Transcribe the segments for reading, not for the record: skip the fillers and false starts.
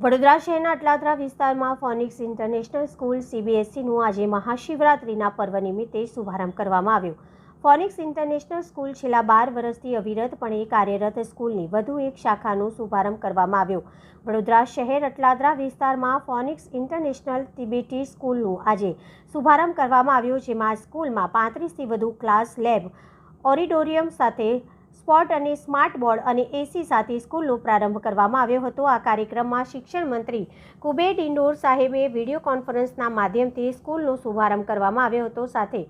વડોદરા શહેરના અટલાદરા વિસ્તારમાં phonics international school સીબીએસઈનું આજે મહાશિવરાત્રિના પર્વ નિમિત્તે શુભારંભ કરવામાં આવ્યો. ફોનિક્સ ઇન્ટરનેશનલ સ્કૂલ છેલ્લા 12 વર્ષથી અવિરતપણે કાર્યરત સ્કૂલની વધુ એક શાખાનો શુભારંભ કરવામાં આવ્યો. વડોદરા શહેર અટલાદરા વિસ્તારમાં ફોનિક્સ ઇન્ટરનેશનલ તિબેટી સ્કૂલનું આજે શુભારંભ કરવામાં આવ્યો, જેમાં સ્કૂલમાં 35થી વધુ ક્લાસ, લેબ, ઓડિટોરિયમ સાથે સ્પોટ અને સ્માર્ટ બોર્ડ અને એસી સાથે સ્કૂલનો પ્રારંભ કરવામાં આવ્યો હતો. આ કાર્યક્રમમાં શિક્ષણ મંત્રી કુબેર ડિંડોર સાહેબે વિડીયો કોન્ફરન્સના માધ્યમથી સ્કૂલનો શુભારંભ કરવામાં આવ્યો હતો. સાથે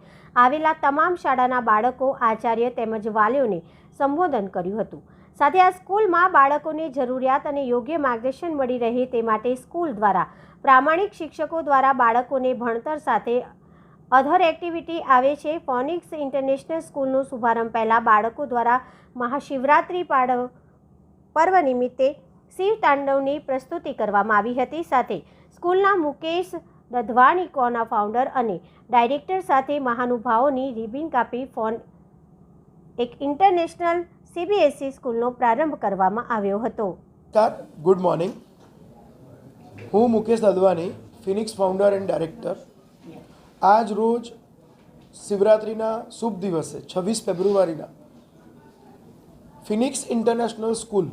આવેલા તમામ શાળાના બાળકો, આચાર્ય તેમજ વાલીઓને સંબોધન કર્યું હતું. સાથે આ સ્કૂલમાં બાળકોને જરૂરિયાત અને યોગ્ય માર્ગદર્શન મળી રહે તે માટે સ્કૂલ દ્વારા પ્રામાણિક શિક્ષકો દ્વારા બાળકોને ભણતર સાથે અધર એક્ટિવિટી આવે છે. ફોનિક્સ ઇન્ટરનેશનલ સ્કૂલનો શુભારંભ પહેલાં બાળકો દ્વારા મહાશિવરાત્રિ પર્વ નિમિત્તે શિવ તાંડવની પ્રસ્તુતિ કરવામાં આવી હતી. સાથે સ્કૂલના મુકેશ દધવાણીકોના ફાઉન્ડર અને ડાયરેક્ટર સાથે મહાનુભાવોની રિબિન કાપી એક ઇન્ટરનેશનલ સીબીએસઈ સ્કૂલનો પ્રારંભ કરવામાં આવ્યો હતો. Good morning. હું Mukesh Dadhwani, Phoenix founder and director. આજ રોજ શિવરાત્રિના શુભ દિવસે 26 ફેબ્રુઆરીના ફિનિક્સ ઇન્ટરનેશનલ સ્કૂલ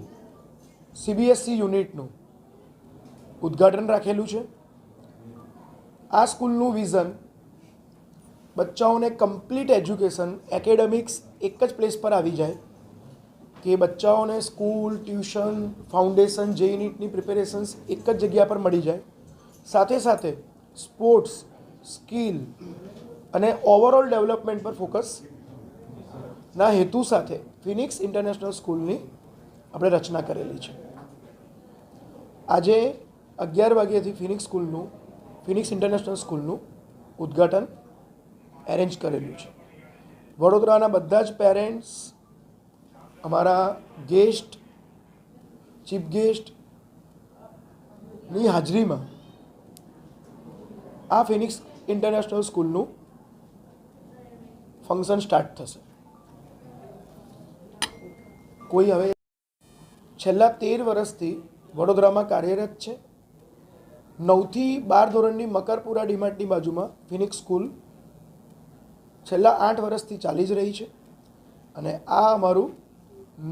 સીબીએસઈ યુનિટનું ઉદ્ઘાટન રાખેલું છે. આ સ્કૂલનું વિઝન બચ્ચાઓને કમ્પ્લીટ એજ્યુકેશન, એકેડેમિક્સ એક જ પ્લેસ પર આવી જાય, કે બચ્ચાઓને સ્કૂલ, ટ્યુશન, ફાઉન્ડેશન, જેઈ નીટની પ્રિપેરેશન્સ એક જ જગ્યા પર મળી જાય. સાથે સાથે સ્પોર્ટ્સ, સ્કિલ અને ઓવરઓલ ડેવલપમેન્ટ પર ફોકસના હેતુ સાથે ફિનિક્સ ઇન્ટરનેશનલ સ્કૂલની આપણે રચના કરેલી છે. આજે 11 વાગ્યાથી ફિનિક્સ ઇન્ટરનેશનલ સ્કૂલનું ઉદ્ઘાટન એરેન્જ કરેલું છે. વડોદરાના બધા જ પેરેન્ટ્સ, અમારા ગેસ્ટ, ચીફ ગેસ્ટની હાજરીમાં આ ફિનિક્સ ઇન્ટરનેશનલ સ્કૂલનું ફંક્શન સ્ટાર્ટ થશે. કોઈ હવે છેલ્લા 13 વર્ષથી વડોદરામાં કાર્યરત છે. 9 થી 12 ધોરણની મકરપુરા ડીમાર્ટની બાજુમાં ફિનિક્સ સ્કૂલ છેલ્લા 8 વર્ષથી ચાલી જ રહી છે. અને આ અમારું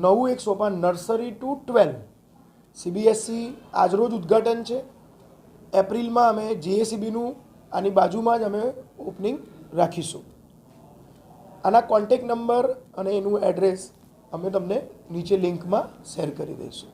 નવું એક સોપાન, નર્સરી ટુ 12 સીબીએસઈ આજરોજ ઉદ્ઘાટન છે. એપ્રિલમાં અમે જીએસીબીનું આની બાજુમાં જ અમે ઓપનિંગ રાખીશું. આના કોન્ટેક નંબર અને એનું એડ્રેસ અમે તમને નીચે લિંકમાં શેર કરી દઈશું.